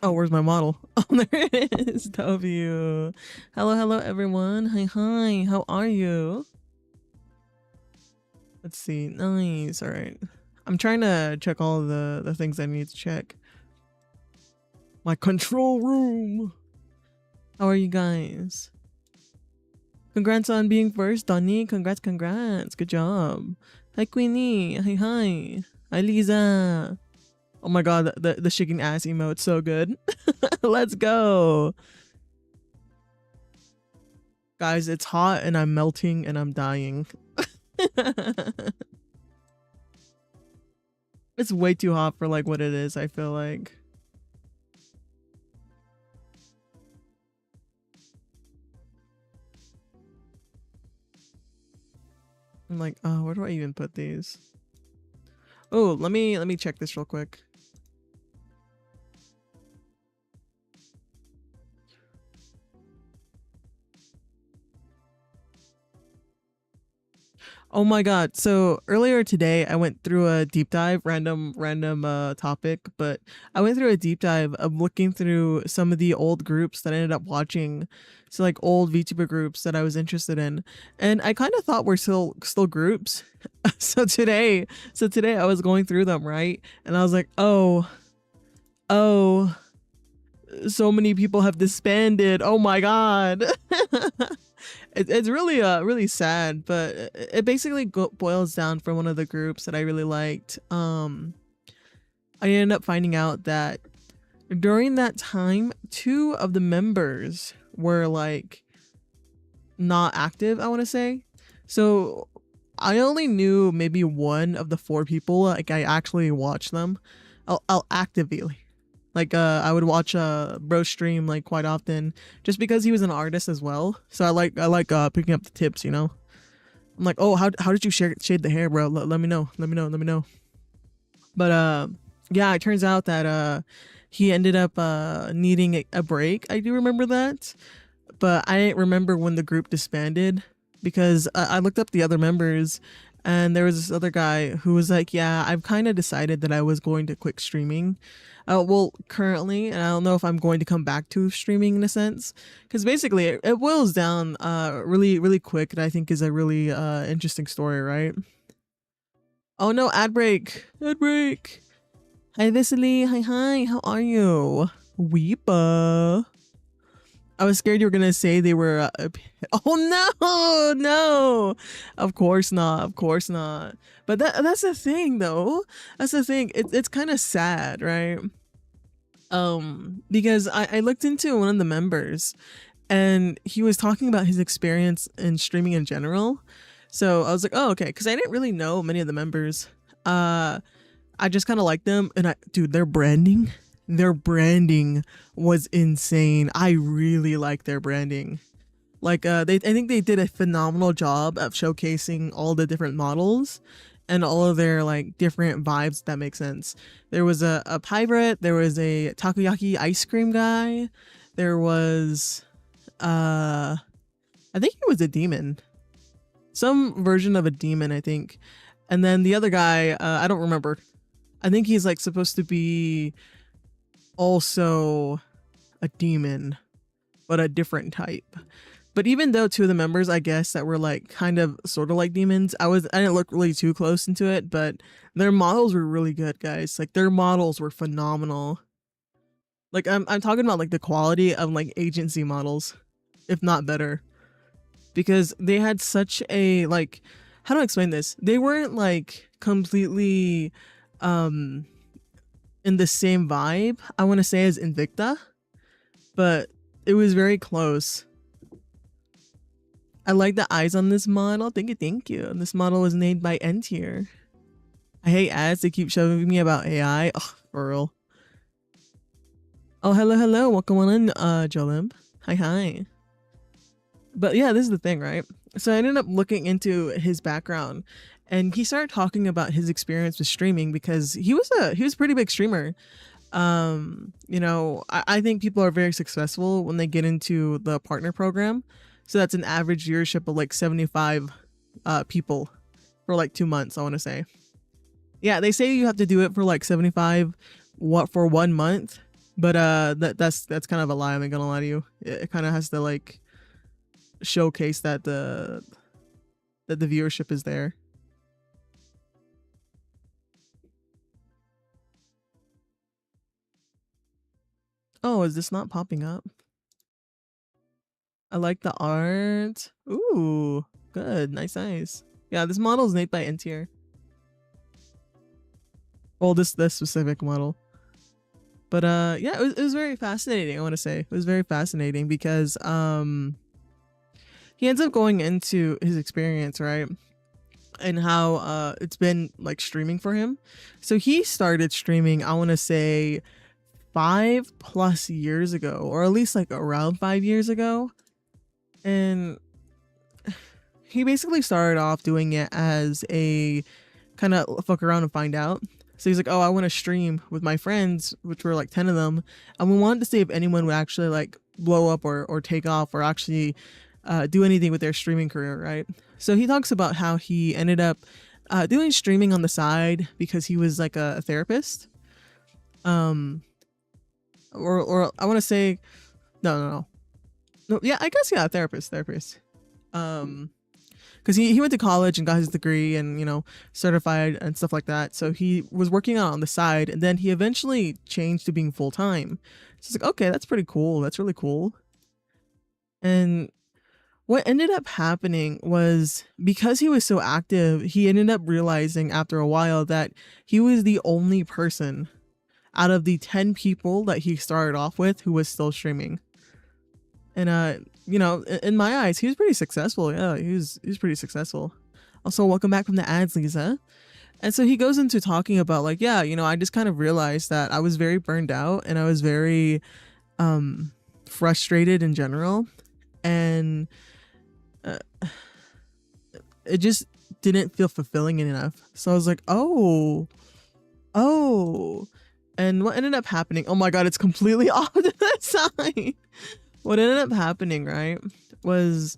Oh, where's my model? Oh, there it is. W. Hello, everyone. Hi. How are you? Let's see. Nice. All right. I'm trying to check all the things I need to check. My control room. How are you guys? Congrats on being first, Donnie. Congrats. Good job. Hi, Queenie. Hi. Hi, Lisa. Oh my god, the shaking ass emote, so good. Let's go. Guys, it's hot and I'm melting and I'm dying. It's way too hot for like what it is, I feel like. I'm like, oh, where do I even put these? Oh, let me check this real quick. Oh my god. So earlier today I went through a deep dive, random topic, but I went through a deep dive of looking through some of the old groups that I ended up watching. So like old VTuber groups that I was interested in. And I kind of thought we're still groups. so today I was going through them, right? And I was like, "Oh, so many people have disbanded. Oh my god." It's really really sad, but it basically boils down from one of the groups that I really liked. I ended up finding out that during that time 2 of the members were like not active, I want to say. So I only knew maybe 1 of the 4 people. Like I actually watched them. I'll actively like I would watch bro stream like quite often just because he was an artist as well. So I like picking up the tips, you know. I'm like, "Oh, how did you shade the hair, bro? Let me know. Let me know." But yeah, it turns out that he ended up needing a break. I do remember that. But I didn't remember when the group disbanded because I looked up the other members and there was this other guy who was like, "Yeah, I've kind of decided that I was going to quit streaming. Well, currently, and I don't know if I'm going to come back to streaming in a sense, because basically it boils down really quick, and I think is a really interesting story, right? Oh no, ad break. Hi, Vicily. Hi. How are you? Weepa. I was scared you were gonna say they were. Oh no! Of course not. But that's the thing, though. That's the thing. It's kind of sad, right? Because I looked into one of the members, and he was talking about his experience in streaming in general. So I was like, oh, okay, because I didn't really know many of the members. I just kind of liked them, and dude, their branding was insane. I really like their branding. Like I think they did a phenomenal job of showcasing all the different models and all of their like different vibes, if that makes sense. There was a pirate, there was a takoyaki ice cream guy, there was I think he was a demon. Some version of a demon, I think. And then the other guy, I don't remember. I think he's like supposed to be also a demon, but a different type. But even though 2 of the members, I guess, that were like kind of sort of like demons, I didn't look really too close into it, but their models were really good, guys. Like their models were phenomenal. Like I'm talking about like the quality of like agency models, if not better. Because they had such a like, how do I explain this? They weren't like completely in the same vibe, I want to say, as Invicta, but it was very close. I like the eyes on this model. Thank you. This model was named by N tier. I hate ads. They keep showing me about AI. Oh, for real. Oh, hello. Welcome on in, Jolim. Hi. But yeah, this is the thing, right? So I ended up looking into his background, and he started talking about his experience with streaming because he was a pretty big streamer. You know, I think people are very successful when they get into the partner program. So that's an average viewership of like 75 people for like 2 months, I want to say. Yeah, they say you have to do it for like 75 for 1 month. But that's kind of a lie. I'm not gonna lie to you. It kind of has to like showcase that the viewership is there. Oh, is this not popping up? I like the art. Ooh, good. Nice, nice. Yeah, this model is made by NTR. Well, this specific model. But yeah, it was very fascinating, I want to say. It was very fascinating because he ends up going into his experience, right? And how it's been like streaming for him. So he started streaming, I want to say 5+ years ago, or at least like around 5 years ago. And he basically started off doing it as a kind of fuck around and find out. So he's like, oh, I want to stream with my friends, which were like 10 of them. And we wanted to see if anyone would actually like blow up or take off or actually do anything with their streaming career, right? So he talks about how he ended up doing streaming on the side because he was like a therapist. Or I want to say, no, yeah, I guess, yeah, therapist. Because he went to college and got his degree and, you know, certified and stuff like that. So he was working on the side, and then he eventually changed to being full-time. So it's like, okay, that's pretty cool. That's really cool. And what ended up happening was, because he was so active, he ended up realizing after a while that he was the only person out of the 10 people that he started off with who was still streaming. And you know, in my eyes, he was pretty successful. Yeah, he was pretty successful. Also, welcome back from the ads, Lisa. And so he goes into talking about like, yeah, you know, I just kind of realized that I was very burned out and I was very frustrated in general, and it just didn't feel fulfilling enough. So I was like, oh. And what ended up happening, oh my god, it's completely off to the side. What ended up happening, right, was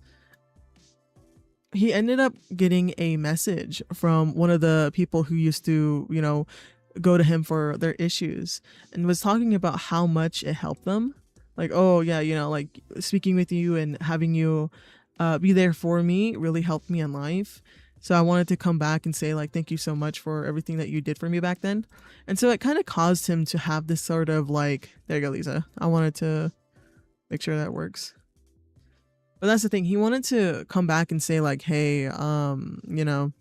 he ended up getting a message from one of the people who used to, you know, go to him for their issues, and was talking about how much it helped them. Like, oh yeah, you know, like speaking with you and having you be there for me really helped me in life. So I wanted to come back and say like, thank you so much for everything that you did for me back then. And so it kind of caused him to have this sort of like, there you go, Lisa. I wanted to make sure that works. But that's the thing. He wanted to come back and say like, hey, you know,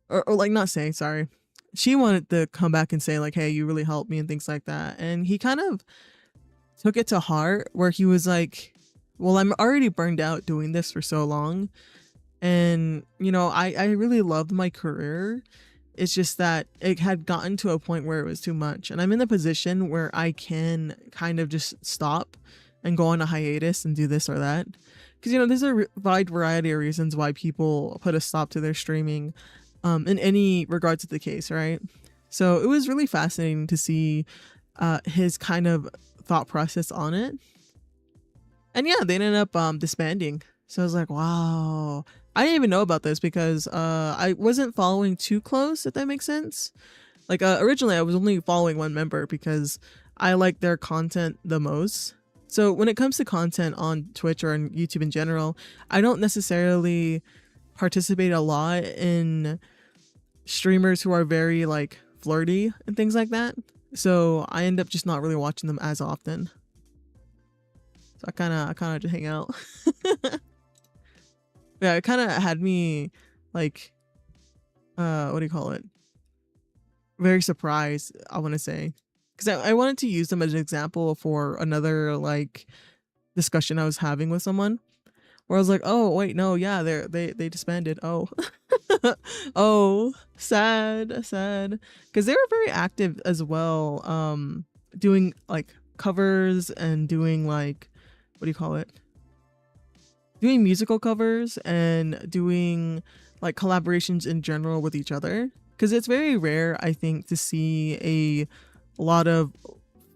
or like not say, sorry. She wanted to come back and say like, hey, you really helped me and things like that. And he kind of took it to heart, where he was like, well, I'm already burned out doing this for so long. And, you know, I really loved my career. It's just that it had gotten to a point where it was too much. And I'm in a position where I can kind of just stop and go on a hiatus and do this or that. Because, you know, there's a wide variety of reasons why people put a stop to their streaming in any regards to the case, right? So it was really fascinating to see his kind of thought process on it. And yeah, they ended up disbanding. So I was like, wow. I didn't even know about this because I wasn't following too close, if that makes sense. Like originally I was only following one member because I like their content the most. So when it comes to content on Twitch or on YouTube in general, I don't necessarily participate a lot in streamers who are very like flirty and things like that. So I end up just not really watching them as often. So I kind of just hang out. Yeah, it kind of had me like, what do you call it? Very surprised, I want to say. Because I wanted to use them as an example for another like discussion I was having with someone. Where I was like, oh, wait, no, yeah, they disbanded. Oh. Oh, sad. Because they were very active as well, doing like covers and doing like, what do you call it? Doing musical covers and doing like collaborations in general with each other, because it's very rare, I think, to see a lot of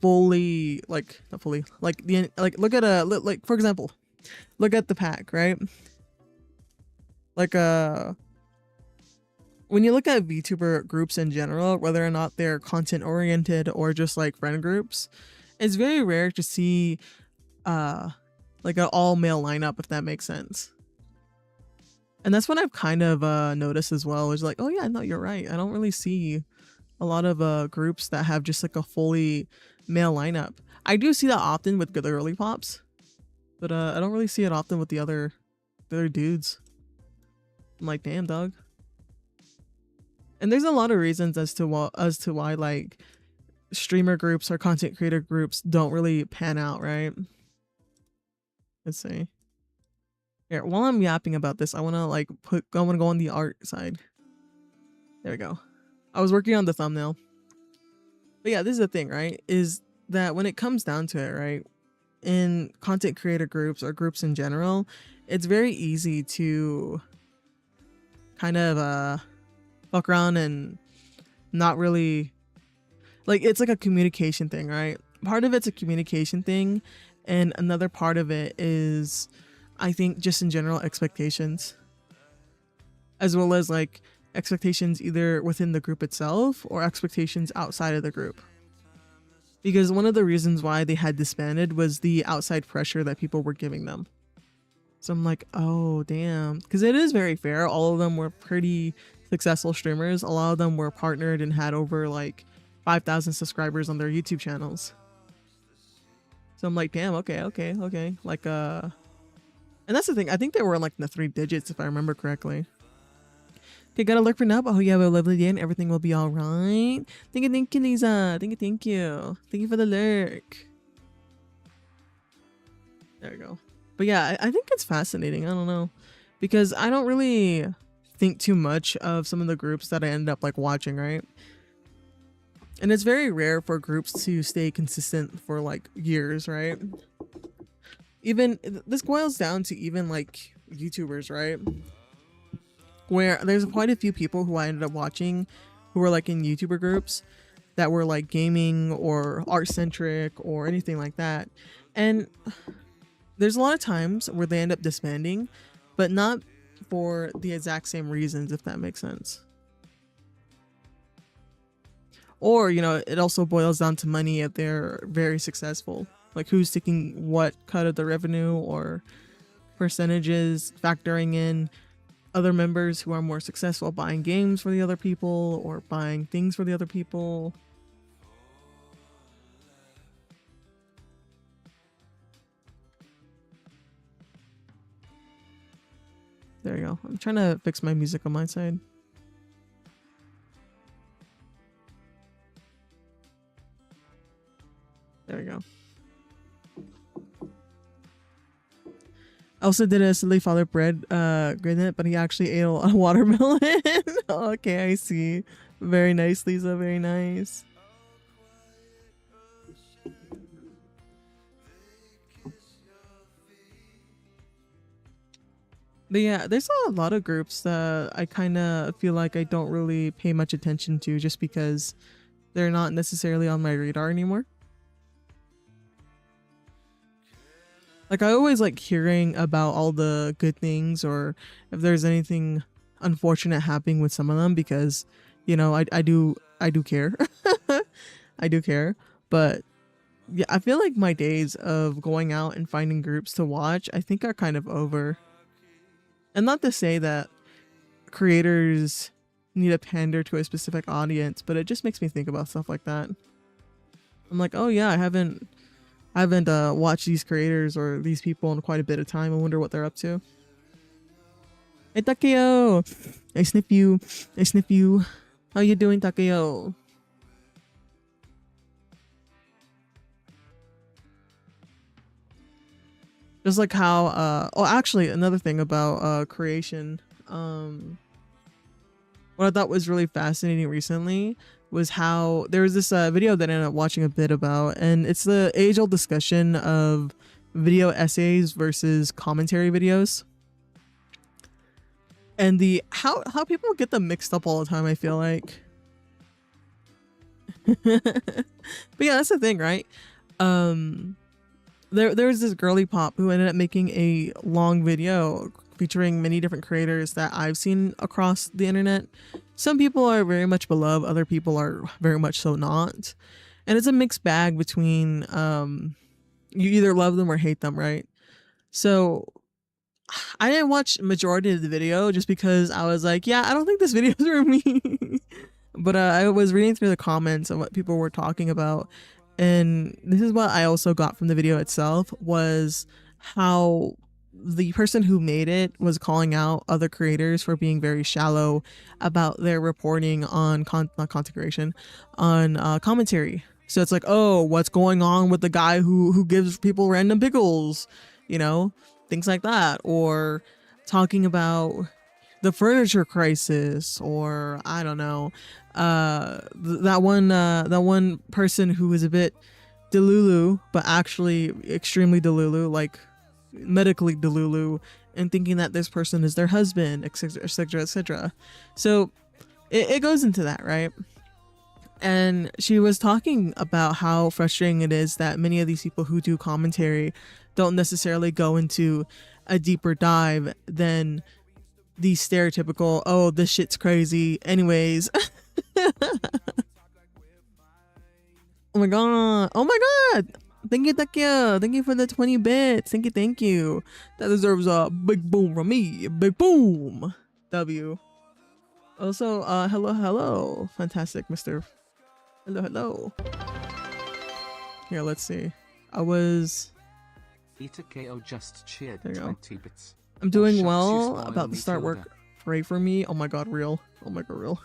fully like not fully like the like look at a like for example, look at the pack, right? Like when you look at VTuber groups in general, whether or not they're content oriented or just like friend groups, it's very rare to see like an all male lineup, if that makes sense. And that's what I've kind of noticed as well, is like, oh yeah, no, you're right. I don't really see a lot of groups that have just like a fully male lineup. I do see that often with the girly pops, but I don't really see it often with the other dudes. I'm like, damn, dog. And there's a lot of reasons as to why like streamer groups or content creator groups don't really pan out, right? Let's see. Here, while I'm yapping about this, I want to go on the art side. There we go. I was working on the thumbnail. But yeah, this is the thing, right? Is that when it comes down to it, right? In content creator groups or groups in general, it's very easy to kind of fuck around and not really, like, it's like a communication thing, right? Part of it's a communication thing, and another part of it is, I think, just in general expectations, as well as like expectations either within the group itself or expectations outside of the group. Because one of the reasons why they had disbanded was the outside pressure that people were giving them. So I'm like, oh damn, because it is very fair. All of them were pretty successful streamers. A lot of them were partnered and had over like 5,000 subscribers on their YouTube channels. So I'm like, damn, okay. Like, and that's the thing. I think they were like in the 3 digits, if I remember correctly. Okay, gotta look for now, but I hope you have a lovely day and everything will be all right. Thank you, Lisa. Thank you. Thank you for the lurk. There we go. But yeah, I think it's fascinating. I don't know, because I don't really think too much of some of the groups that I ended up like watching, right? And it's very rare for groups to stay consistent for like years, right? Even this boils down to even like YouTubers, right? Where there's quite a few people who I ended up watching who were like in YouTuber groups that were like gaming or art centric or anything like that. And there's a lot of times where they end up disbanding, but not for the exact same reasons, if that makes sense. Or, you know, it also boils down to money if they're very successful. Like who's taking what cut of the revenue or percentages, factoring in other members who are more successful buying games for the other people or buying things for the other people. There you go. I'm trying to fix my music on my side. There we go. I also did a silly father bread granite, but he actually ate a watermelon. Okay, I see. Very nice, Lisa. Very nice. But yeah, there's a lot of groups that I kind of feel like I don't really pay much attention to just because they're not necessarily on my radar anymore. Like, I always like hearing about all the good things or if there's anything unfortunate happening with some of them, because, you know, I do care. I do care. But yeah, I feel like my days of going out and finding groups to watch, I think, are kind of over. And not to say that creators need to pander to a specific audience, but it just makes me think about stuff like that. I'm like, oh yeah, I haven't watched these creators or these people in quite a bit of time. I wonder what they're up to. Hey Takeo! I sniff you. How you doing, Takeo? Just like how oh, actually, another thing about creation, what I thought was really fascinating recently was how there was this video that I ended up watching a bit about, and it's the age-old discussion of video essays versus commentary videos, and the how people get them mixed up all the time, I feel like. But yeah, that's the thing, right? There was this girly pop who ended up making a long video featuring many different creators that I've seen across the internet. Some people are very much beloved, other people are very much so not. And it's a mixed bag between you either love them or hate them, right? So I didn't watch majority of the video just because I was like, yeah, I don't think this video is for me. But I was reading through the comments of what people were talking about, and this is what I also got from the video itself, was how the person who made it was calling out other creators for being very shallow about their reporting on not content creation, on commentary. So it's like, oh, what's going on with the guy who gives people random pickles, you know, things like that, or talking about the furniture crisis, or I don't know, that one person who was a bit delulu, but actually extremely delulu, like medically delulu, and thinking that this person is their husband, etc, etc, etc. So it goes into that, right? And she was talking about how frustrating it is that many of these people who do commentary don't necessarily go into a deeper dive than the stereotypical, oh, this shit's crazy anyways. Oh my god, oh my god, thank you for the 20 bits, thank you, that deserves a big boom from me, big boom. W. Also, hello, fantastic Mr. Hello. Here, let's see. I was... Eta KO just cheered 20 bits. I'm doing well, about to start work. Pray for me. Oh my god, real. Oh my god, real.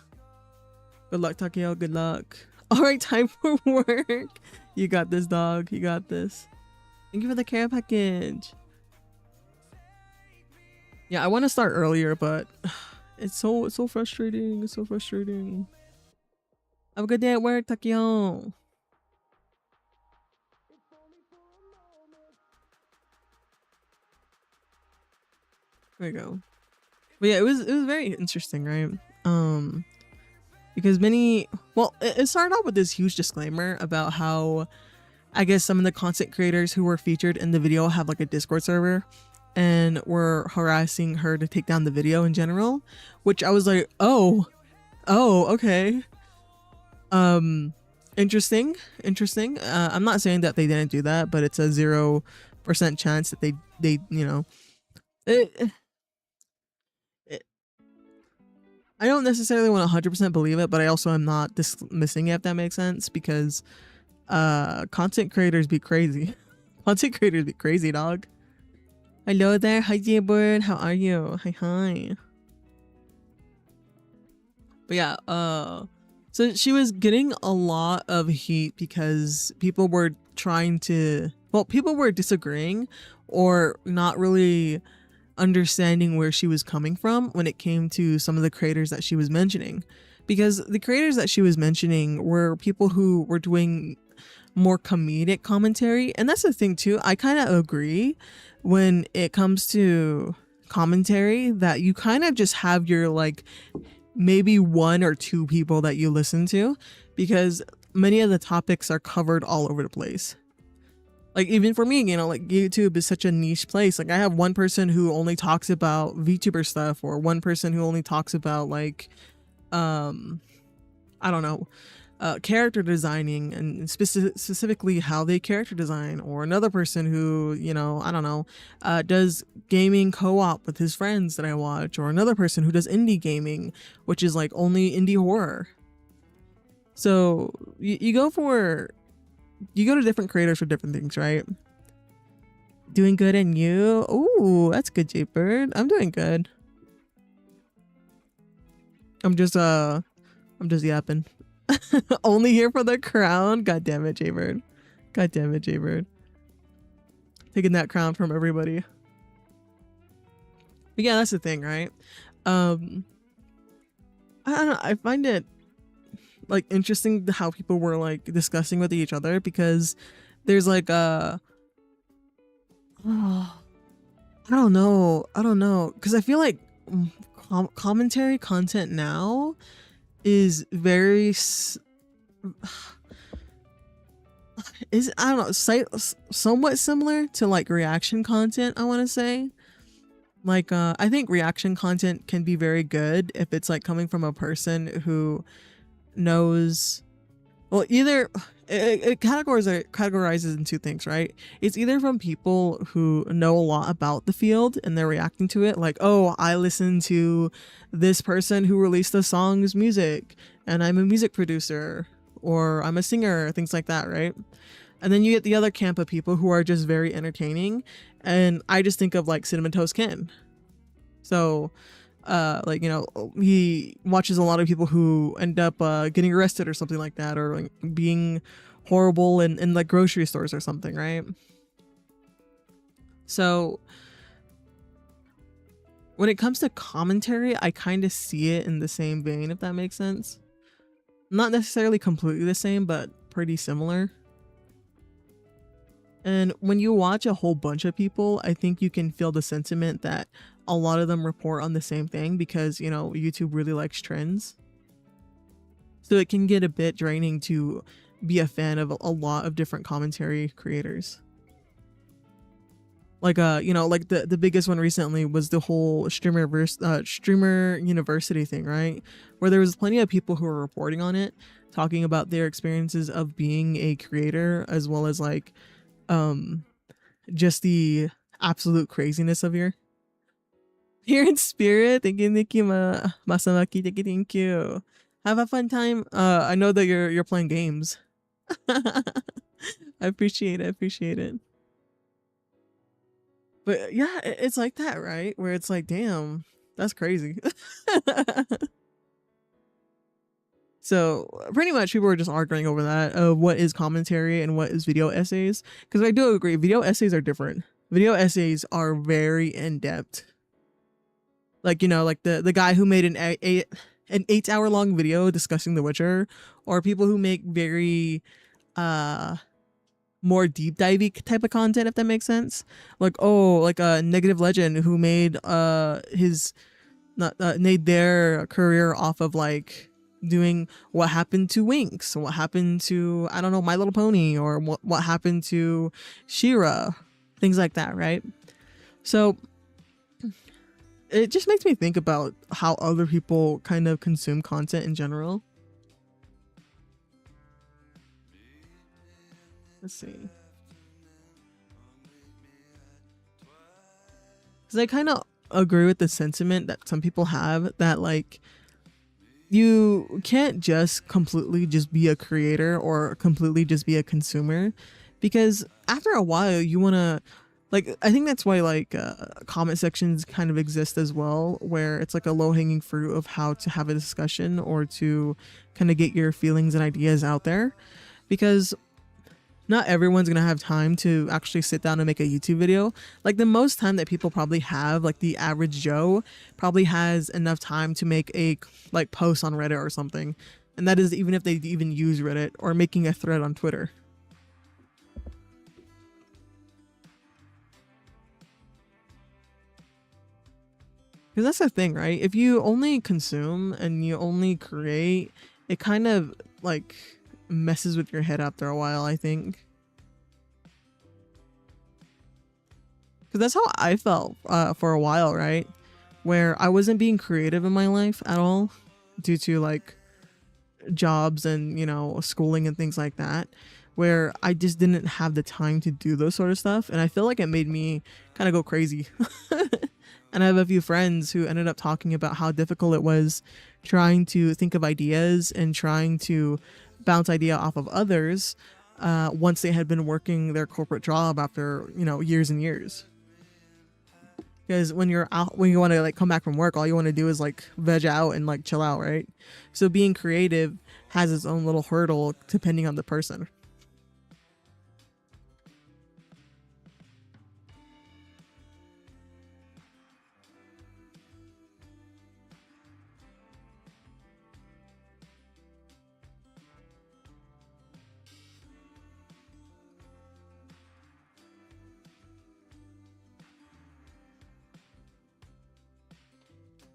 Good luck, Takeo, good luck. Alright, time for work. You got this, dog. You got this. Thank you for the care package. Yeah, I want to start earlier, but it's so frustrating. It's so frustrating. Have a good day at work, Takeo. There you go. But yeah, it was very interesting, right? Because it started off with this huge disclaimer about how I guess some of the content creators who were featured in the video have like a Discord server and were harassing her to take down the video in general, which I was like, oh, okay. Interesting. I'm not saying that they didn't do that, but it's a 0% chance that they you know, I don't necessarily want to 100% believe it, but I also am not dismissing it, if that makes sense, because content creators be crazy. Content creators be crazy, dog. Hello there, hi Jaybird, how are you? Hi. But yeah, so she was getting a lot of heat because people were people were disagreeing or not really understanding where she was coming from when it came to some of the creators that she was mentioning, because the creators that she was mentioning were people who were doing more comedic commentary. And that's the thing too, I kind of agree when it comes to commentary that you kind of just have your like maybe 1 or 2 people that you listen to, because many of the topics are covered all over the place. Like even for me, you know, like YouTube is such a niche place. Like I have one person who only talks about VTuber stuff, or one person who only talks about like, I don't know, character designing and specifically how they character design, or another person who, you know, I don't know, does gaming co-op with his friends that I watch, or another person who does indie gaming, which is like only indie horror. So you go to different creators for different things, right? Doing good, and you? Ooh, that's good, Jaybird. I'm doing good. I'm just yapping. Only here for the crown. God damn it, Jaybird. God damn it, Jaybird. Taking that crown from everybody. But yeah, that's the thing, right? I don't know. I find it like interesting how people were like discussing with each other, because there's like I don't know, because I feel like commentary content now is very I don't know, somewhat similar to like reaction content, I want to say, Like, I think reaction content can be very good if it's like coming from a person who knows, well, either it categorizes in two things, right? It's either from people who know a lot about the field and they're reacting to it, like, oh, I listened to this person who released the song's music and I'm a music producer or I'm a singer, things like that, right? And then you get the other camp of people who are just very entertaining. And I just think of like Cinnamon Toast Ken. So, like, you know, he watches a lot of people who end up getting arrested or something like that, or like, being horrible in like grocery stores or something, right? So when it comes to commentary, I kind of see it in the same vein, if that makes sense. Not necessarily completely the same, but pretty similar. And when you watch a whole bunch of people, I think you can feel the sentiment that a lot of them report on the same thing because, you know, YouTube really likes trends. So it can get a bit draining to be a fan of a lot of different commentary creators. Like, you know, like the biggest one recently was the whole streamer university thing, right? Where there was plenty of people who were reporting on it, talking about their experiences of being a creator, as well as like, just the absolute craziness of here in spirit. Thank you, Nikki Masamaki. Thank you. Have a fun time. I know that you're playing games. I appreciate it. But yeah, it's like that, right? Where it's like, damn, that's crazy. So pretty much people were just arguing over that of what is commentary and what is video essays. Because I do agree, video essays are different. Video essays are very in-depth. Like, you know, like the guy who made an 8-hour long video discussing The Witcher, or people who make very more deep divey type of content, if that makes sense. Like, oh, like a Negative Legend who made made their career off of like doing what happened to Winx, what happened to, I don't know, My Little Pony, or what happened to She-Ra, things like that, right? So it just makes me think about how other people kind of consume content in general. Let's see. Because I kind of agree with the sentiment that some people have that like you can't just completely just be a creator or completely just be a consumer, because after a while you want to, like, I think that's why like comment sections kind of exist as well, where it's like a low-hanging fruit of how to have a discussion or to kind of get your feelings and ideas out there, because not everyone's gonna have time to actually sit down and make a YouTube video. Like the most time that people probably have, like the average Joe probably has enough time to make a like post on Reddit or something, and that is even if they even use Reddit, or making a thread on Twitter. Because that's the thing, right? If you only consume and you only create, it kind of like messes with your head after a while, I think. Because that's how I felt for a while, right? Where I wasn't being creative in my life at all due to like jobs and, you know, schooling and things like that, where I just didn't have the time to do those sort of stuff. And I feel like it made me kind of go crazy. And I have a few friends who ended up talking about how difficult it was trying to think of ideas and trying to bounce idea off of others once they had been working their corporate job after, you know, years and years. Because when you're out, when you want to like come back from work, all you want to do is like veg out and like chill out, right? So being creative has its own little hurdle depending on the person.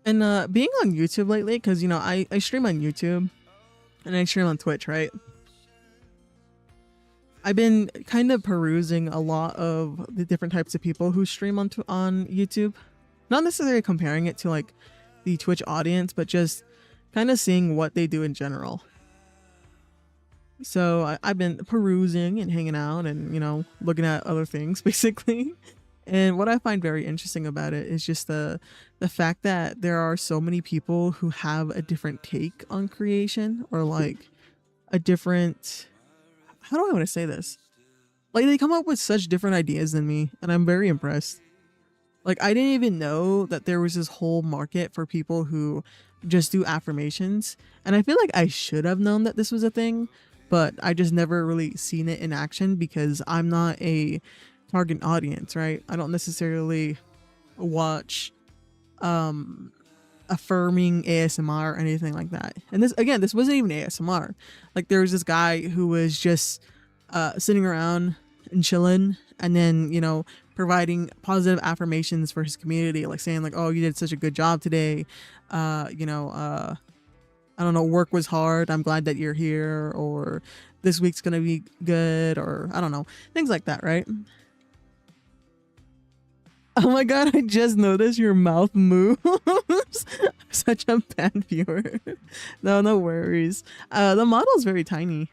And being on YouTube lately, because, you know, I stream on YouTube and I stream on Twitch, right? I've been kind of perusing a lot of the different types of people who stream on YouTube. not necessarily comparing it to like the Twitch audience, but just kind of seeing what they do in general. So I've been perusing and hanging out and, you know, looking at other things basically. And what I find very interesting about it is just the fact that there are so many people who have a different take on creation, or like a different, how do I want to say this? Like they come up with such different ideas than me, and I'm very impressed. Like I didn't even know that there was this whole market for people who just do affirmations. And I feel like I should have known that this was a thing, but I just never really seen it in action because I'm not a target audience, right? I don't necessarily watch affirming ASMR or anything like that. And this, again, this wasn't even ASMR. Like there was this guy who was just sitting around and chilling, and then, you know, providing positive affirmations for his community, like saying like, oh, you did such a good job today, you know, I don't know, work was hard, I'm glad that you're here, or this week's gonna be good, or I don't know, things like that, right? Oh my god, I just noticed your mouth moves. Such a bad viewer. No worries. The model is very tiny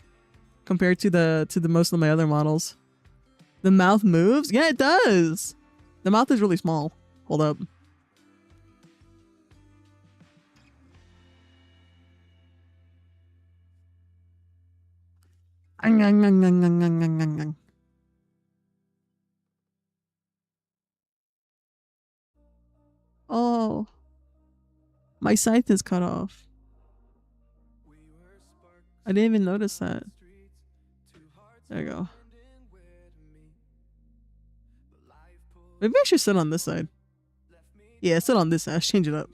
compared to the most of my other models. The mouth moves? Yeah, it does. The mouth is really small. Hold up. Oh, my scythe is cut off. I didn't even notice that. There you go. Maybe I should sit on this side. Yeah, sit on this side. Let's change it up.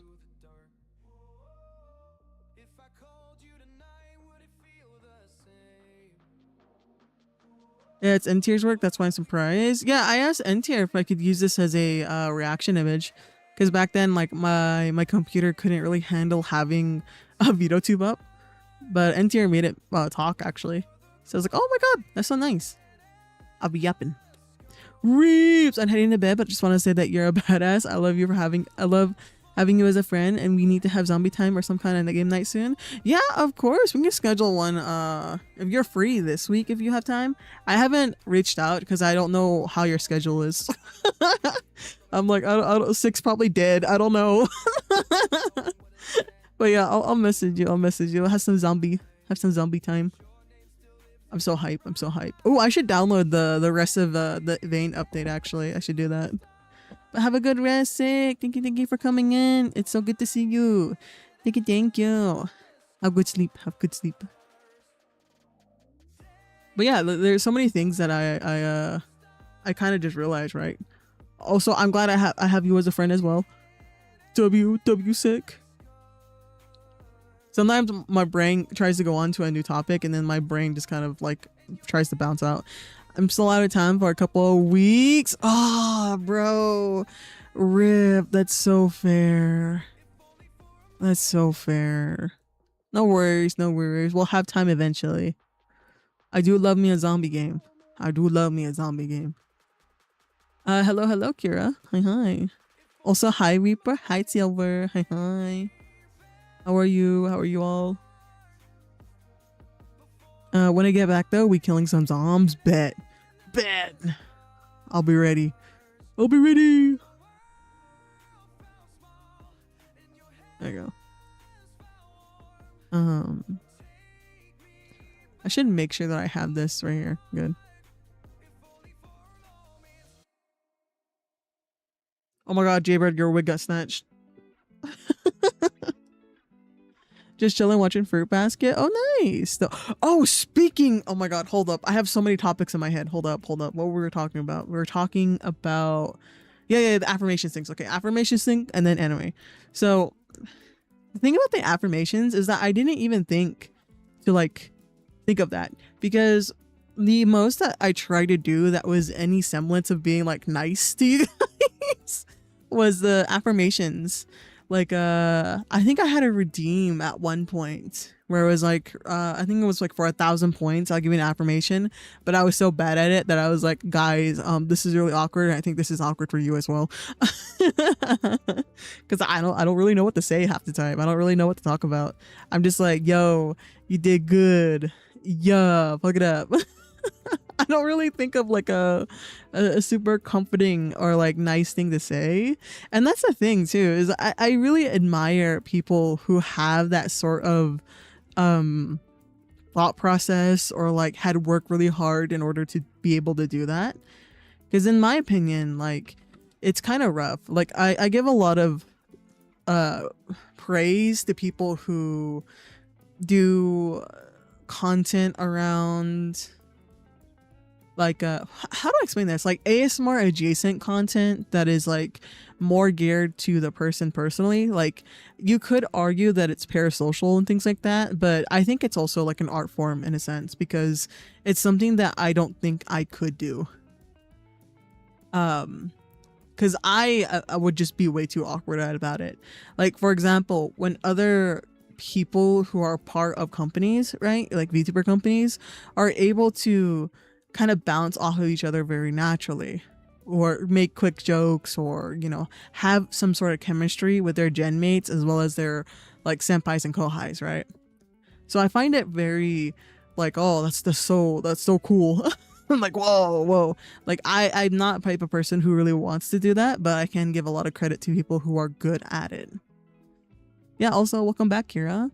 Yeah, it's N-tier's work. That's why I'm surprised. Yeah, I asked N-tier if I could use this as a reaction image, because back then, like my computer couldn't really handle having a VTube up, but N-tier made it talk actually. So I was like, oh my god, that's so nice. I'll be yapping. Reaps, I'm heading to bed, but just want to say that you're a badass. I love having you as a friend, and we need to have zombie time or some kind of game night soon. Yeah, of course, we can schedule one if you're free this week, if you have time. I haven't reached out because I don't know how your schedule is. I'm like, I don't, Six probably dead, I don't know. But yeah, I'll message you. I'll have some zombie time. I'm so hype. Oh, I should download the rest of the Vane update actually. I should do that. But have a good rest, Sick. Thank you for coming in. It's so good to see you. Thank you. Have good sleep. But yeah, there's so many things that I kind of just realized, right? Also, I'm glad I have you as a friend as well. W Sick. Sometimes my brain tries to go on to a new topic, and then my brain just kind of like tries to bounce out. I'm still out of time for a couple of weeks. Oh, bro. RIP. That's so fair. No worries. We'll have time eventually. I do love me a zombie game. Hello, Kira. Hi. Also, hi, Reaper. Hi, Silver. Hi. How are you all? When I get back though, we killing some zombies. Bet. I'll be ready. There you go. I should make sure that I have this right here. Good. Oh my god, Jaybird, your wig got snatched. Just chilling watching Fruit Basket. Oh, nice. Oh, speaking. Oh my god, hold up. I have so many topics in my head. Hold up. What were we talking about? We were talking about the affirmations things. Okay, affirmations thing and then anime. So the thing about the affirmations is that I didn't even think of that, because the most that I tried to do that was any semblance of being like nice to you guys was the affirmations. Like I think I had a redeem at one point where it was like I think it was like for 1,000 points I'll give you an affirmation, but I was so bad at it that I was like, guys, this is really awkward. I think this is awkward for you as well. Because I don't really know what to say half the time. I don't really know what to talk about. I'm just like, yo, you did good, yeah, fuck it up. I don't really think of like a super comforting or like nice thing to say. And that's the thing too, is I really admire people who have that sort of thought process, or like had to work really hard in order to be able to do that. Because in my opinion, like, it's kind of rough. Like I give a lot of praise to people who do content around like how do I explain this, like ASMR adjacent content that is like more geared to the person personally. Like, you could argue that it's parasocial and things like that, but I think it's also like an art form in a sense, because it's something that I don't think I could do, because I would just be way too awkward about it. Like, for example, when other people who are part of companies, right, like VTuber companies, are able to kind of bounce off of each other very naturally, or make quick jokes, or, you know, have some sort of chemistry with their gen mates as well as their like senpais and kohais, right? So I find it very like, oh, that's so cool. I'm like, whoa. Like, I'm not the type of person who really wants to do that, but I can give a lot of credit to people who are good at it. Yeah, also welcome back, Kira.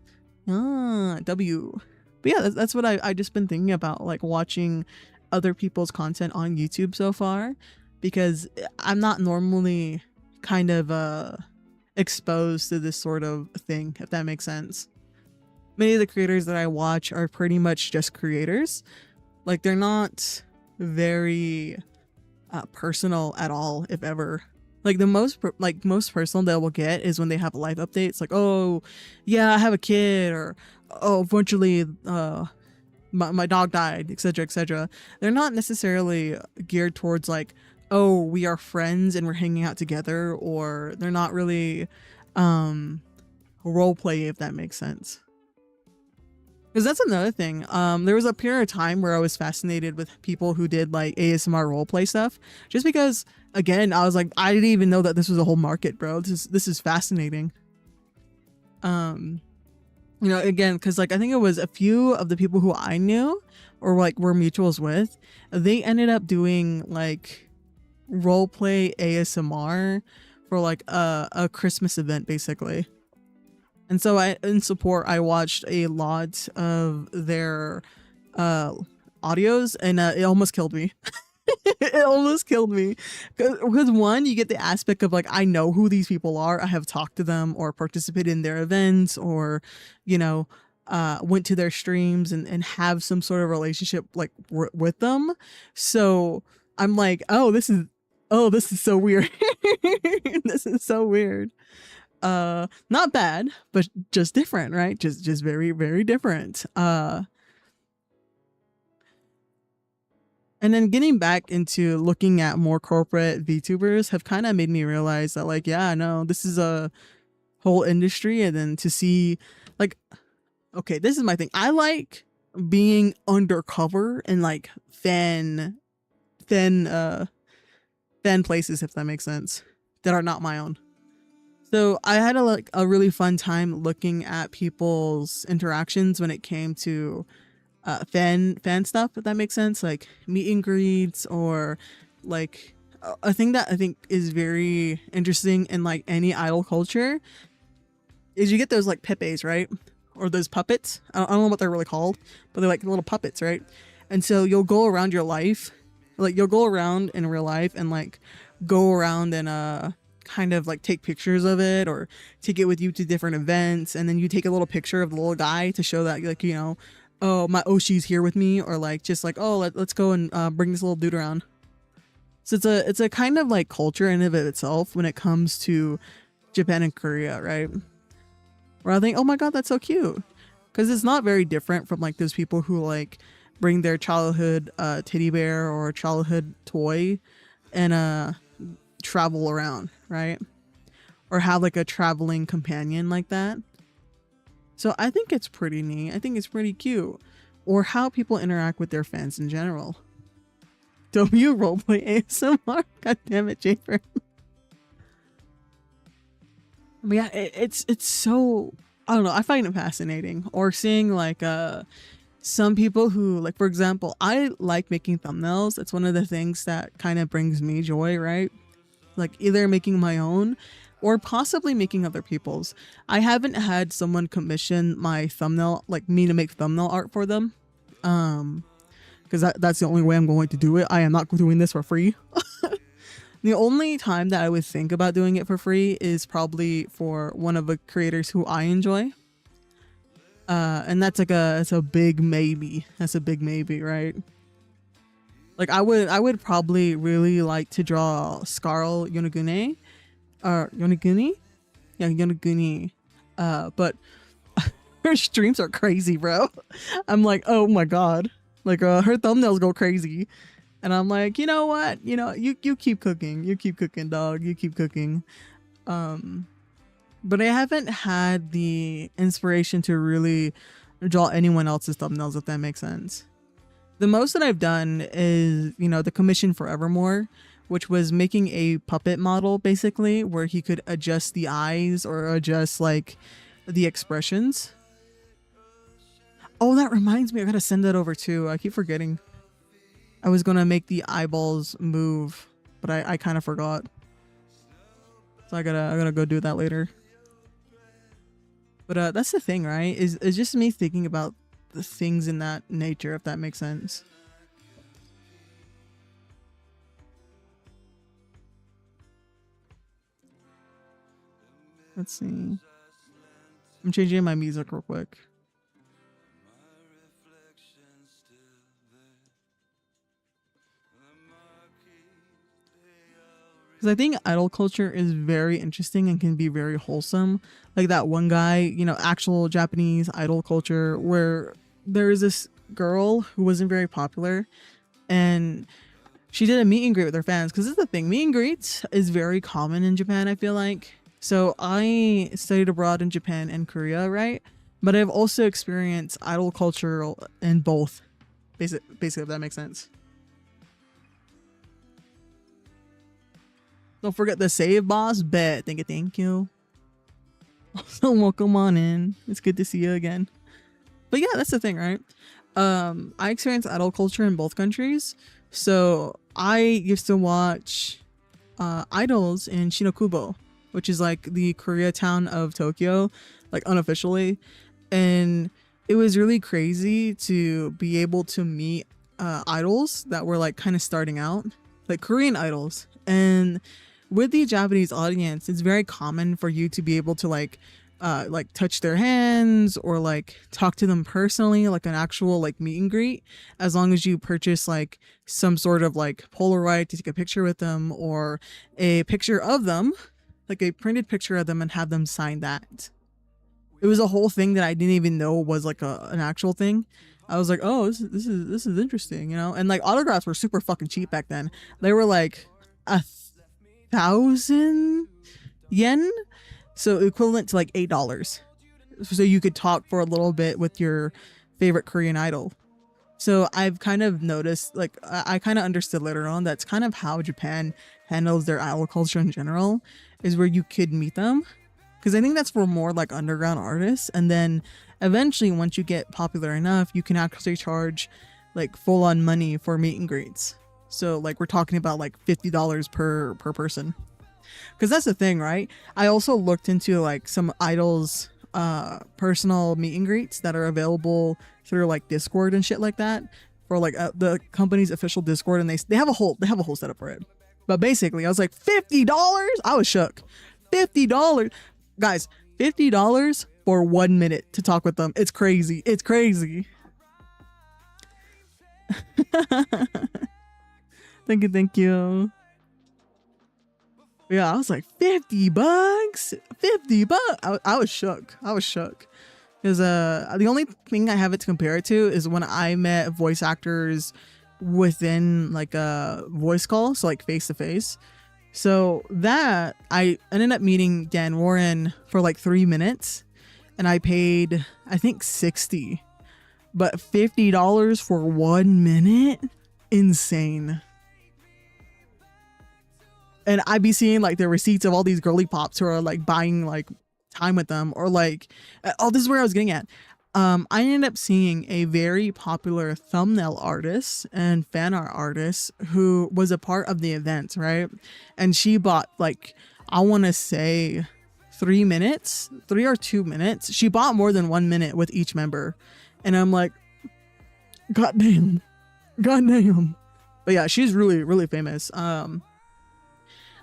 W. But yeah, that's what I just been thinking about, like watching other people's content on YouTube so far, because I'm not normally kind of exposed to this sort of thing, if that makes sense. Many of the creators that I watch are pretty much just creators. Like, they're not very personal at all, if ever. Like, the most personal they will get is when they have life updates, like, oh yeah, I have a kid, or oh, eventually my dog died, etc, etc. They're not necessarily geared towards like, oh, we are friends and we're hanging out together, or they're not really role play, if that makes sense. Because that's another thing. There was a period of time where I was fascinated with people who did like ASMR roleplay stuff, just because, again, I was like, I didn't even know that this was a whole market, bro. This is fascinating. You know, again, because like I think it was a few of the people who I knew or like were mutuals with, they ended up doing like roleplay ASMR for like a Christmas event, basically. And so in support, I watched a lot of their audios, and it almost killed me. It almost killed me. Because one, you get the aspect of like, I know who these people are. I have talked to them or participated in their events, or, you know, went to their streams and have some sort of relationship like with them. So I'm like, oh, this is so weird. This is so weird. Not bad, but just different, right? Just very, very different. And then getting back into looking at more corporate VTubers have kind of made me realize that, like, yeah, no, this is a whole industry. And then to see, like, okay, this is my thing. I like being undercover in like fan places, if that makes sense, that are not my own. So I had a really fun time looking at people's interactions when it came to fan stuff, if that makes sense, like meet and greets, or like a thing that I think is very interesting in like any idol culture is you get those like pepes, right? Or those puppets. I don't know what they're really called, but they're like little puppets, right? And so you'll go around your life, like you'll go around in real life and like go around and kind of like take pictures of it, or take it with you to different events, and then you take a little picture of the little guy to show that, like, you know, oh, my Oshi's here with me, or like just like, oh, let's go and bring this little dude around. So it's a kind of like culture in and of itself when it comes to Japan and Korea, right? Where I think, oh my god, that's so cute, because it's not very different from like those people who like bring their childhood teddy bear or childhood toy and travel around, right? Or have like a traveling companion like that. So I think it's pretty neat. I think it's pretty cute. Or how people interact with their fans in general. W roleplay ASMR. God damn it, Jafer. But yeah, it's so, I don't know, I find it fascinating. Or seeing like some people who, like, for example, I like making thumbnails. It's one of the things that kind of brings me joy, right? Like either making my own or possibly making other people's. I haven't had someone commission my thumbnail, like me to make thumbnail art for them. Because that's the only way I'm going to do it. I am not doing this for free. The only time that I would think about doing it for free is probably for one of the creators who I enjoy. And that's like it's a big maybe. That's a big maybe, right? Like I would probably really like to draw Scarl Yonaguni. Yonaguni? Yeah, Yonaguni. But her streams are crazy, bro. I'm like, oh my god. Like her thumbnails go crazy. And I'm like, you know what? You know, you keep cooking. You keep cooking, dog. You keep cooking. But I haven't had the inspiration to really draw anyone else's thumbnails, if that makes sense. The most that I've done is, you know, the commission for Evermore, which was making a puppet model, basically, where he could adjust the eyes or adjust, like, the expressions. Oh, that reminds me. I gotta send that over too. I keep forgetting. I was gonna make the eyeballs move, but I kind of forgot. So I gotta go do that later. But that's the thing, right? Is just me thinking about the things in that nature, if that makes sense. Let's see. I'm changing my music real quick. Because I think idol culture is very interesting and can be very wholesome. Like that one guy, you know, actual Japanese idol culture where there is this girl who wasn't very popular and she did a meet and greet with her fans. Because this is the thing, meet and greets is very common in Japan, I feel like. So I studied abroad in Japan and Korea, right? But I've also experienced idol culture in both. Basically, if that makes sense. Don't forget the save boss. Bet. Thank you. So welcome on in. It's good to see you again. But yeah, that's the thing, right? I experienced idol culture in both countries. So I used to watch idols in Shinokubo, which is like the Koreatown of Tokyo, like unofficially. And it was really crazy to be able to meet idols that were like kind of starting out, like Korean idols. And with the Japanese audience, it's very common for you to be able to like touch their hands or like talk to them personally, like an actual like meet and greet, as long as you purchase like some sort of like Polaroid to take a picture with them or a picture of them, like a printed picture of them, and have them sign that. It was a whole thing that I didn't even know was like an actual thing. I was like, oh, this is interesting, you know? And like autographs were super fucking cheap back then. They were like 1,000 yen, so equivalent to like $8. So you could talk for a little bit with your favorite Korean idol. So I've kind of noticed, like, I kind of understood later on that's kind of how Japan handles their idol culture in general, is where you could meet them. Because I think that's for more like underground artists. And then eventually, once you get popular enough, you can actually charge like full on money for meet and greets. So like we're talking about like $50 per person. Because that's the thing, right? I also looked into like some idols personal meet and greets that are available through like Discord and shit like that, for like the company's official Discord, and they have a whole setup for it. But basically, I was like, $50? I was shook. $50, guys. $50 for 1 minute to talk with them. It's crazy. It's crazy. Thank you. Yeah, I was like, $50? $50? I was shook. Because the only thing I have it to compare it to is when I met voice actors within like a voice call, so like face to face. So that I ended up meeting Dan Warren for like 3 minutes, and I paid, I think 60, but $50 for 1 minute? Insane. And I'd be seeing like the receipts of all these girly pops who are like buying like time with them, or like, oh, this is where I was getting at. I ended up seeing a very popular thumbnail artist and fan art artist who was a part of the event, right? And she bought like, I want to say 3 or 2 minutes. She bought more than 1 minute with each member. And I'm like, God damn. But yeah, she's really, really famous.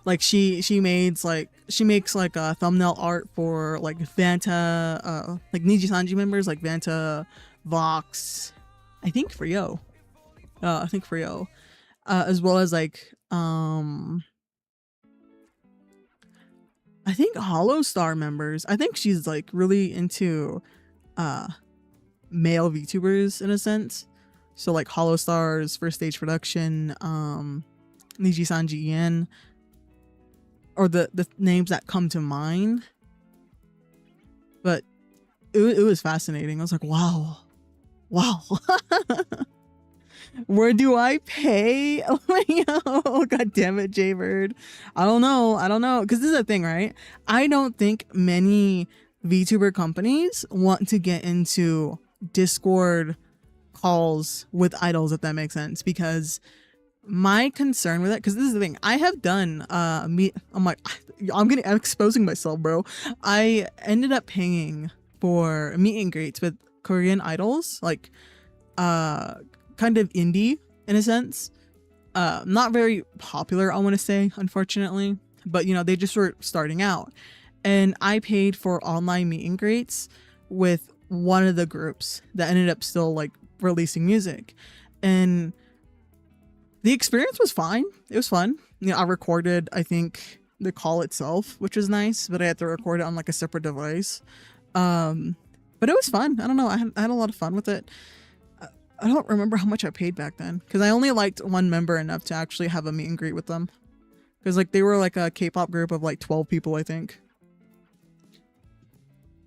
Like she makes like a thumbnail art for like Vanta, like Niji Sanji members like Vanta, Vox, I think Frio, as well as like I think Hollow Star members. I think she's like really into male VTubers in a sense. So like Hollow Stars, First Stage Production, Niji Sanji Yen, or the names that come to mind. But it was fascinating. I was like, wow. Where do I pay? Oh, God damn it, Jaybird. I don't know. Because this is the thing, right? I don't think many VTuber companies want to get into Discord calls with idols, if that makes sense. Because my concern with it, because this is the thing, I have done I'm exposing myself, bro. I ended up paying for meet and greets with Korean idols, like kind of indie in a sense, not very popular, I want to say, unfortunately, but you know, they just were starting out, and I paid for online meet and greets with one of the groups that ended up still like releasing music, and the experience was fine. It was fun. You know, I recorded, I think, the call itself, which was nice, but I had to record it on like a separate device. But it was fun. I don't know. I had a lot of fun with it. I don't remember how much I paid back then, because I only liked one member enough to actually have a meet and greet with them. Because like they were like a K-pop group of like 12 people, I think.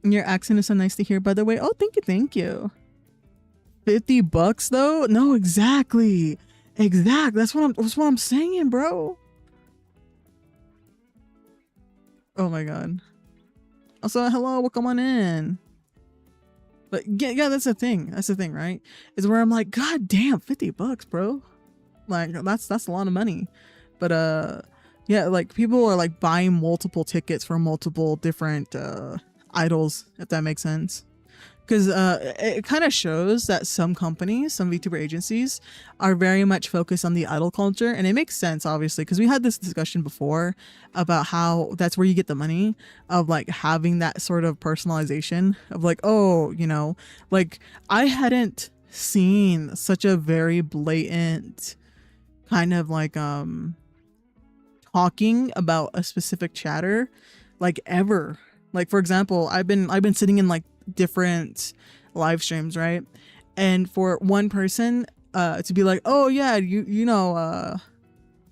And your accent is so nice to hear, by the way. Oh, thank you. $50 though? No, exactly. That's what I'm saying, bro. Oh my God. Also, hello, welcome on in. But yeah, that's the thing, right? Is where I'm like, God damn, $50, bro. Like that's a lot of money. But yeah, like people are like buying multiple tickets for multiple different idols, if that makes sense. Because it kind of shows that some companies, some VTuber agencies are very much focused on the idol culture. And it makes sense, obviously, because we had this discussion before about how that's where you get the money of like having that sort of personalization of like, oh, you know, like I hadn't seen such a very blatant kind of like talking about a specific chatter like ever. Like, for example, I've been sitting in like different live streams, right? And for one person to be like, oh yeah, you know,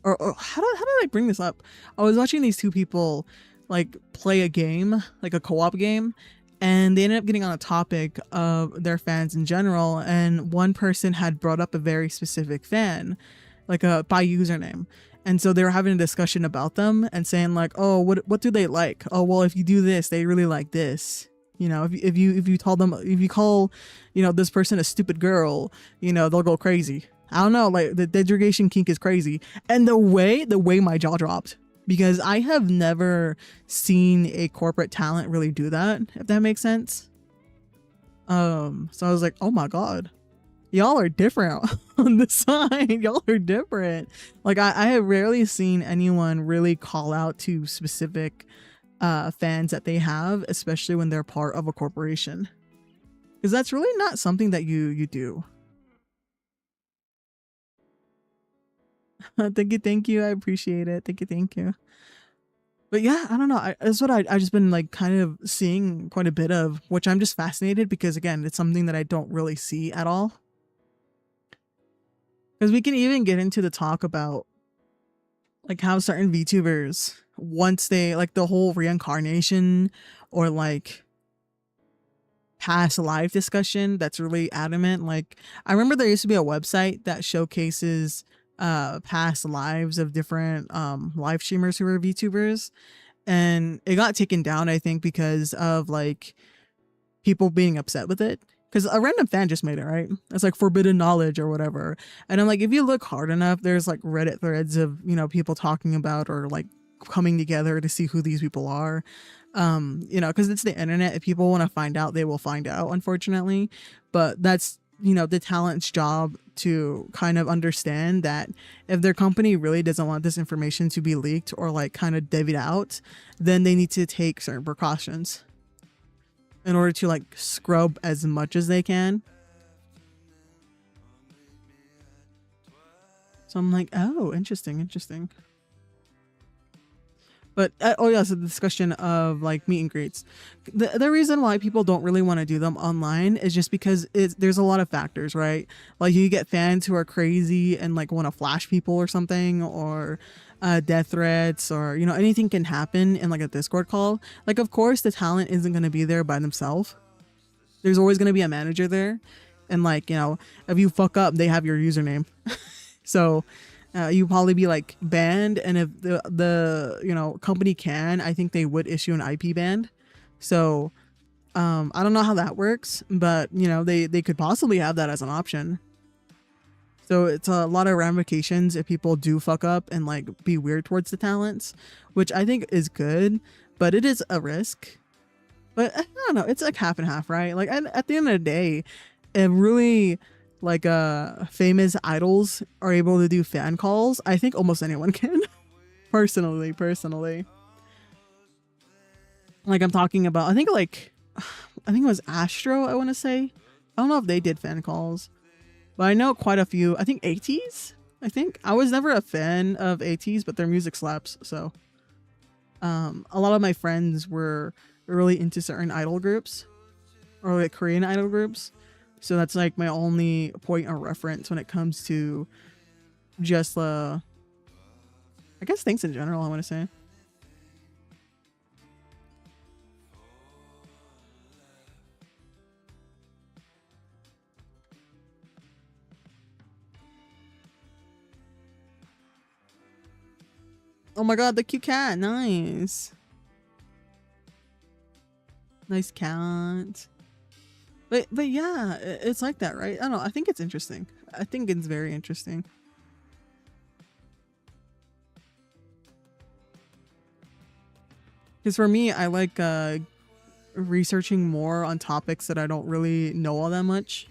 or how did I bring this up? I was watching these two people like play a game, like a co-op game, and they ended up getting on a topic of their fans in general, and one person had brought up a very specific fan, like by username. And so they were having a discussion about them and saying like, oh, what do they like? Oh, well, if you do this, they really like this. You know, if you call, you know, this person a stupid girl, you know, they'll go crazy. I don't know, like the degradation kink is crazy. And the way my jaw dropped, because I have never seen a corporate talent really do that, if that makes sense. So I was like, oh my God, y'all are different on the side. Y'all are different. Like I have rarely seen anyone really call out to specific fans that they have, especially when they're part of a corporation, because that's really not something that you do. Thank you, I appreciate it. Thank you. But yeah, I don't know, that's what I just been like kind of seeing quite a bit of, which I'm just fascinated, because again, it's something that I don't really see at all. Because we can even get into the talk about like how certain VTubers, once they like the whole reincarnation, or like past live discussion that's really adamant. Like, I remember there used to be a website that showcases past lives of different live streamers who were VTubers, and it got taken down, I think, because of like people being upset with it, because a random fan just made it, right? It's like forbidden knowledge or whatever. And I'm like, if you look hard enough, there's like Reddit threads of, you know, people talking about or like coming together to see who these people are. You know, because it's the internet. If people want to find out, they will find out, unfortunately. But that's, you know, the talent's job to kind of understand that if their company really doesn't want this information to be leaked or like kind of divvied out, then they need to take certain precautions in order to like scrub as much as they can. So I'm like, oh, interesting. But oh yeah, so the discussion of like meet and greets. The reason why people don't really want to do them online is just because there's a lot of factors, right? Like you get fans who are crazy and like want to flash people or something, or death threats, or you know, anything can happen in like a Discord call. Like of course the talent isn't going to be there by themselves. There's always going to be a manager there, and like, you know, if you fuck up, they have your username. So you probably be like banned, and if the you know, company can, I think they would issue an IP ban. So I don't know how that works, but you know, they could possibly have that as an option. So it's a lot of ramifications if people do fuck up and like be weird towards the talents, which I think is good, but it is a risk. But I don't know, it's like half and half, right? Like at the end of the day, it really, like famous idols are able to do fan calls, I think almost anyone can. personally like I'm talking about, I think it was Astro, I want to say. I don't know if they did fan calls, but I know quite a few. I think ATs, I was never a fan of ATs, but their music slaps. So a lot of my friends were really into certain idol groups, or like Korean idol groups. So that's like my only point of reference when it comes to just I guess things in general, I want to say. Oh my god, the cute cat. Nice cat. But yeah, it's like that, right? I don't know, I think it's interesting. I think it's very interesting. Because for me, I like researching more on topics that I don't really know all that much.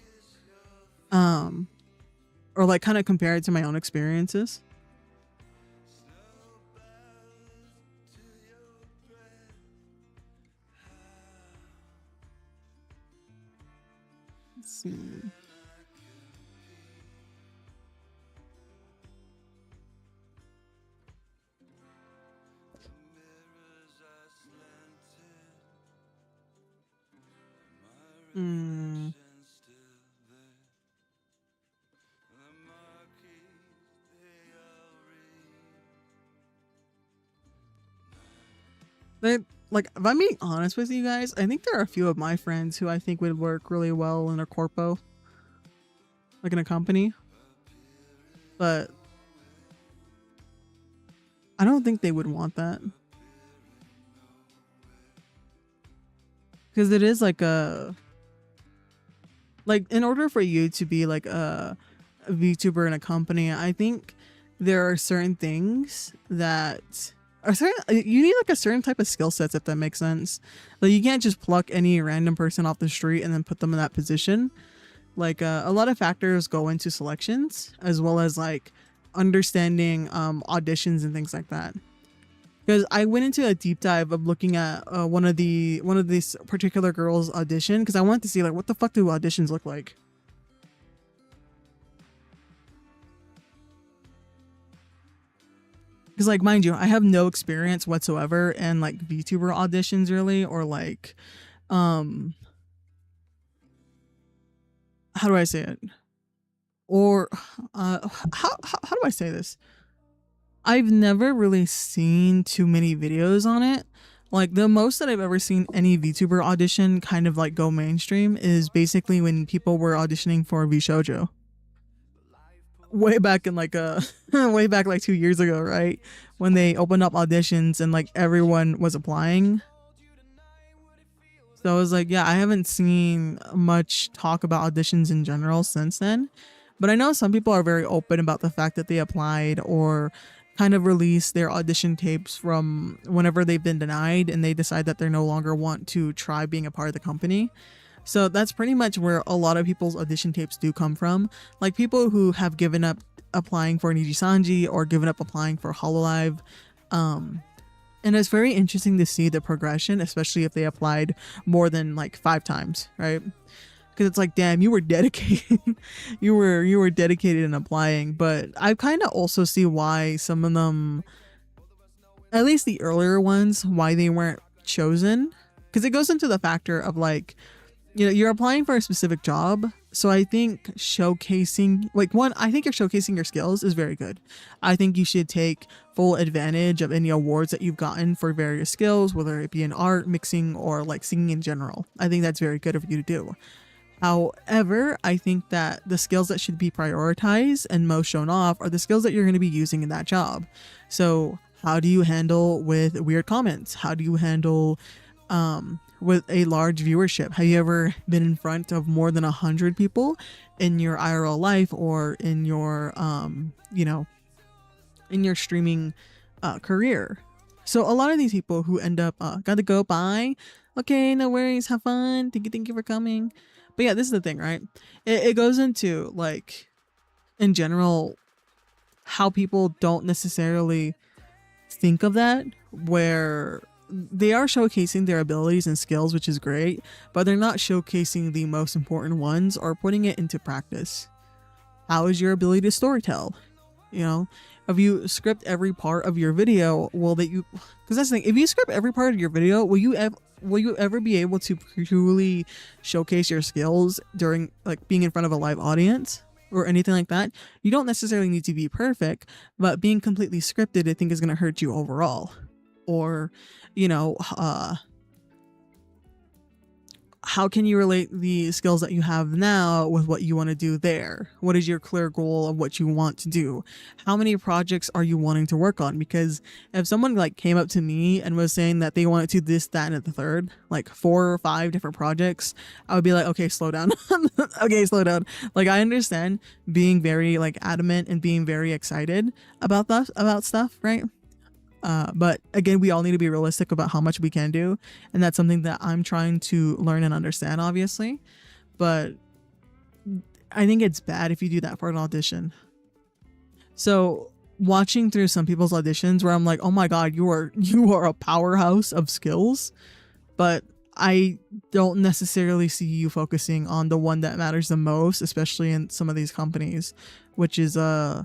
Or like kind of compare it to my own experiences. Let's see. But like, if I'm being honest with you guys, I think there are a few of my friends who I think would work really well in a corpo, like in a company, but I don't think they would want that, because it is like in order for you to be like a VTuber in a company, I think there are certain things that are you need like a certain type of skill sets, if that makes sense. Like you can't just pluck any random person off the street and then put them in that position. Like a lot of factors go into selections, as well as like understanding auditions and things like that. Because I went into a deep dive of looking at one of these particular girls' audition, because I wanted to see like what the fuck do auditions look like. Because like, mind you, I have no experience whatsoever in like VTuber auditions really, or like how do I say it? Or how do I say this? I've never really seen too many videos on it, Like the most that I've ever seen any VTuber audition kind of like go mainstream is basically when people were auditioning for VShojo. Way back in like way back like 2 years ago, right? When they opened up auditions and like everyone was applying. So I was like, yeah, I haven't seen much talk about auditions in general since then. But I know some people are very open about the fact that they applied or kind of release their audition tapes from whenever they've been denied and they decide that they no longer want to try being a part of the company. So that's pretty much where a lot of people's audition tapes do come from. Like people who have given up applying for Nijisanji or given up applying for Hololive. And it's very interesting to see the progression, especially if they applied more than like 5 times, right? Because it's like, damn, you were dedicated. you were dedicated in applying. But I kind of also see why some of them, at least the earlier ones, why they weren't chosen. Because it goes into the factor of like, you know, you're applying for a specific job. So I think showcasing, like I think you're showcasing your skills is very good. I think you should take full advantage of any awards that you've gotten for various skills, whether it be in art, mixing, or like singing in general. I think that's very good of you to do. However, I think that the skills that should be prioritized and most shown off are the skills that you're going to be using in that job. So how do you handle with weird comments? How do you handle with a large viewership? Have you ever been in front of more than 100 people in your IRL life or in your, you know, in your streaming career? So a lot of these people who end up, gotta go, bye. Okay, no worries, have fun. Thank you for coming. But yeah, this is the thing, right? It goes into like, in general, how people don't necessarily think of that, where they are showcasing their abilities and skills, which is great, but they're not showcasing the most important ones or putting it into practice. How is your ability to storytell? You know, if you script every part of your video, because that's the thing, if you script every part of your video, will you ever be able to truly showcase your skills during like being in front of a live audience or anything like that? You don't necessarily need to be perfect, but being completely scripted, I think, is going to hurt you overall. Or, you know, how can you relate the skills that you have now with what you want to do there? What is your clear goal of what you want to do? How many projects are you wanting to work on? Because if someone like came up to me and was saying that they wanted to this, that, and the third, like 4 or 5 different projects, I would be like, okay, slow down. Okay, slow down. Like, I understand being very like adamant and being very excited about stuff, right? But again, we all need to be realistic about how much we can do, and that's something that I'm trying to learn and understand, obviously. But I think it's bad if you do that for an audition. So watching through some people's auditions where I'm like, oh my god, you are a powerhouse of skills, but I don't necessarily see you focusing on the one that matters the most, especially in some of these companies, which is I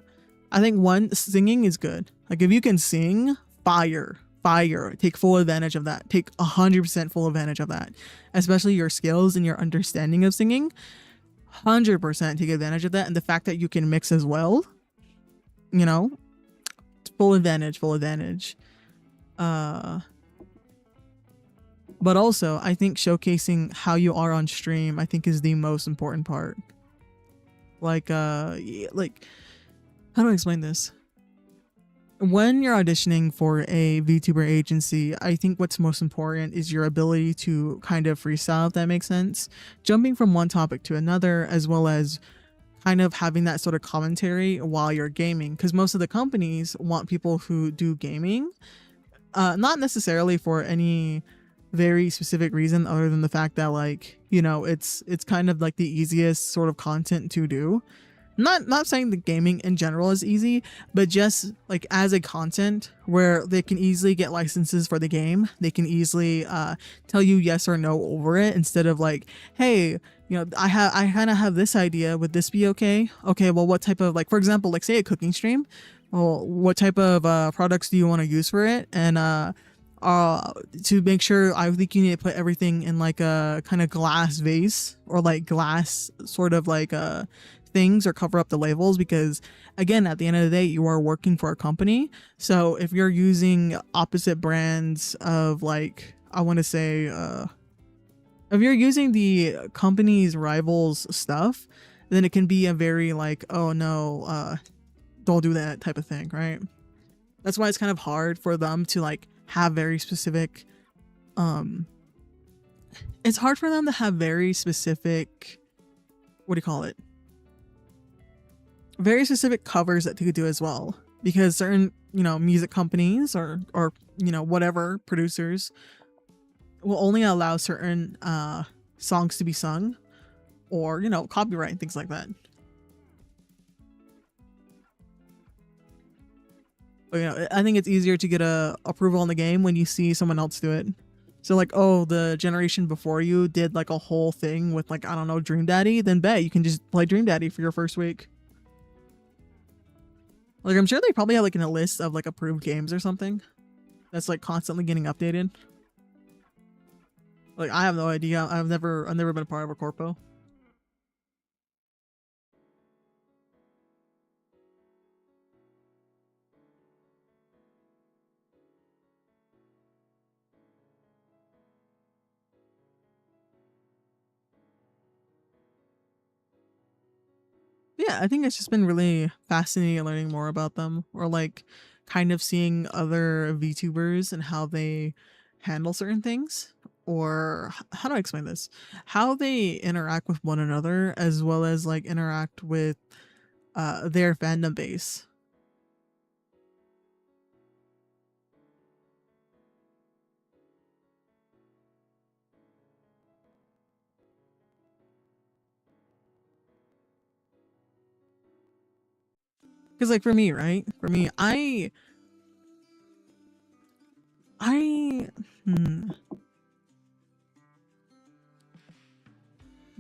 think singing is good. Like if you can sing, fire, take full advantage of that. Take 100% full advantage of that, especially your skills and your understanding of singing. 100% take advantage of that, and the fact that you can mix as well. You know, full advantage. But also, I think showcasing how you are on stream, I think, is the most important part. Like how do I explain this? When you're auditioning for a VTuber agency, I think what's most important is your ability to kind of freestyle, if that makes sense. Jumping from one topic to another, as well as kind of having that sort of commentary while you're gaming. Because most of the companies want people who do gaming, not necessarily for any very specific reason other than the fact that, like, you know, it's kind of like the easiest sort of content to do. Not saying the gaming in general is easy, but just like as a content where they can easily get licenses for the game. They can easily tell you yes or no over it, instead of like, hey, you know, I kind of have this idea, would this be okay? Okay, well, what type of, like, for example, like say a cooking stream, well, what type of products do you want to use for it? And to make sure, I think you need to put everything in like a kind of glass vase, or like glass sort of like a things or cover up the labels, because again, at the end of the day, you are working for a company. So if you're using opposite brands of, like, I want to say, if you're using the company's rivals stuff, then it can be a very like, oh no, don't do that type of thing, right? That's why it's kind of hard for them to like have very specific, it's hard for them to have very specific, what do you call it? Very specific covers that they could do as well, because certain, you know, music companies or you know, whatever producers will only allow certain songs to be sung, or, you know, copyright and things like that. But, you know, I think it's easier to get a approval on the game when you see someone else do it. So like, oh, the generation before you did like a whole thing with like, I don't know, Dream Daddy, then bet you can just play Dream Daddy for your first week. Like, I'm sure they probably have like a list of like approved games or something that's like constantly getting updated. Like, I have no idea. I've never been a part of a corpo. Yeah, I think it's just been really fascinating learning more about them, or like kind of seeing other VTubers and how they handle certain things, or how do I explain this? How they interact with one another, as well as like interact with their fandom base. Because like for me, right? For me,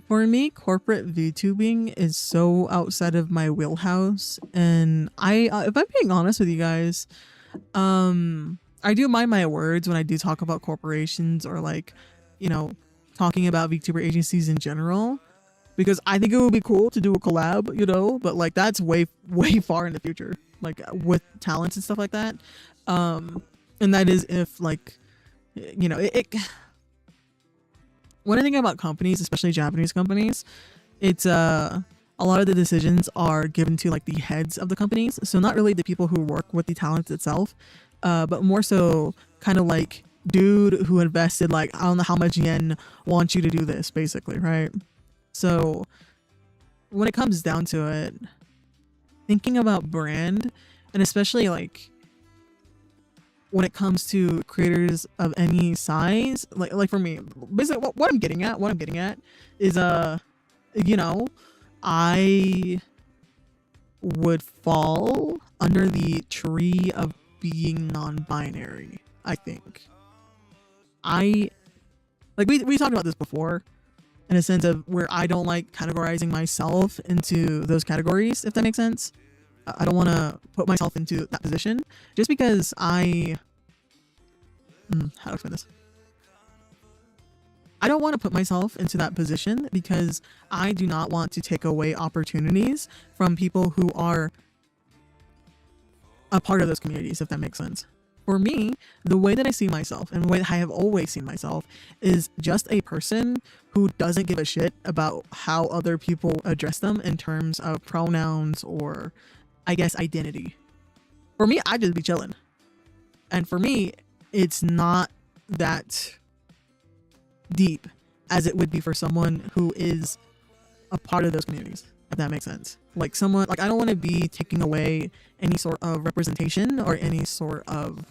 for me, corporate VTubing is so outside of my wheelhouse, and if I'm being honest with you guys, I do mind my words when I do talk about corporations, or like, you know, talking about VTuber agencies in general, because I think it would be cool to do a collab, you know, but like that's way far in the future, like with talents and stuff like that. And that is if like, you know, when I think about companies, especially Japanese companies, it's a lot of the decisions are given to like the heads of the companies, so not really the people who work with the talent itself, but more so kind of like dude who invested like, I don't know how much yen, wants you to do this, basically, right? So when it comes down to it, thinking about brand, and especially like when it comes to creators of any size, like for me, basically what I'm getting at is you know, I would fall under the tree of being non-binary. I think I like we talked about this before, in a sense of where I don't like categorizing myself into those categories, if that makes sense. I don't want to put myself into that position, just because how to explain this? I don't want to put myself into that position because I do not want to take away opportunities from people who are a part of those communities, if that makes sense. For me, the way that I see myself, and the way that I have always seen myself, is just a person who doesn't give a shit about how other people address them in terms of pronouns or, I guess, identity. For me, I just be chilling. And for me, it's not that deep as it would be for someone who is a part of those communities, if that makes sense. Like someone, like I don't want to be taking away any sort of representation or any sort of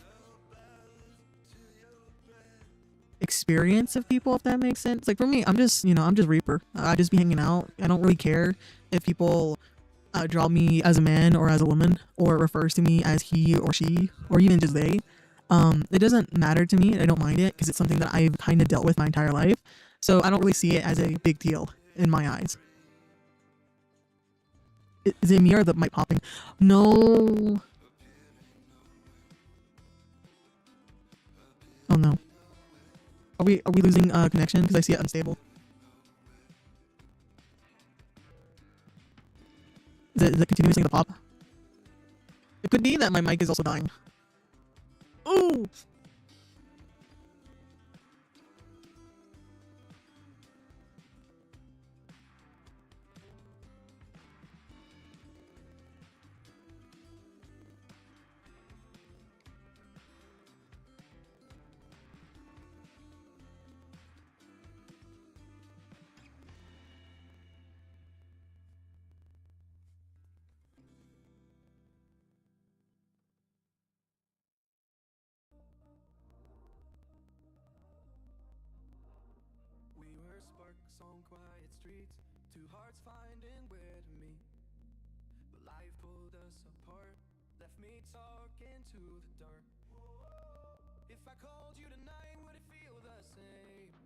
experience of people, if that makes sense. Like for me, I'm just, you know, I'm just Reaper. I just be hanging out. I don't really care if people draw me as a man or as a woman, or refers to me as he or she, or even just they. It doesn't matter to me. I don't mind it because it's something that I've kind of dealt with my entire life. So I don't really see it as a big deal in my eyes. Is it me or the mic popping? No. Oh no. Are we losing connection? Because I see it unstable. Is it continuously the pop? It could be that my mic is also dying. Ooh! Sparks on quiet streets, two hearts finding where to meet. But life pulled us apart, left me talking to the dark. If I called you tonight, would it feel the same?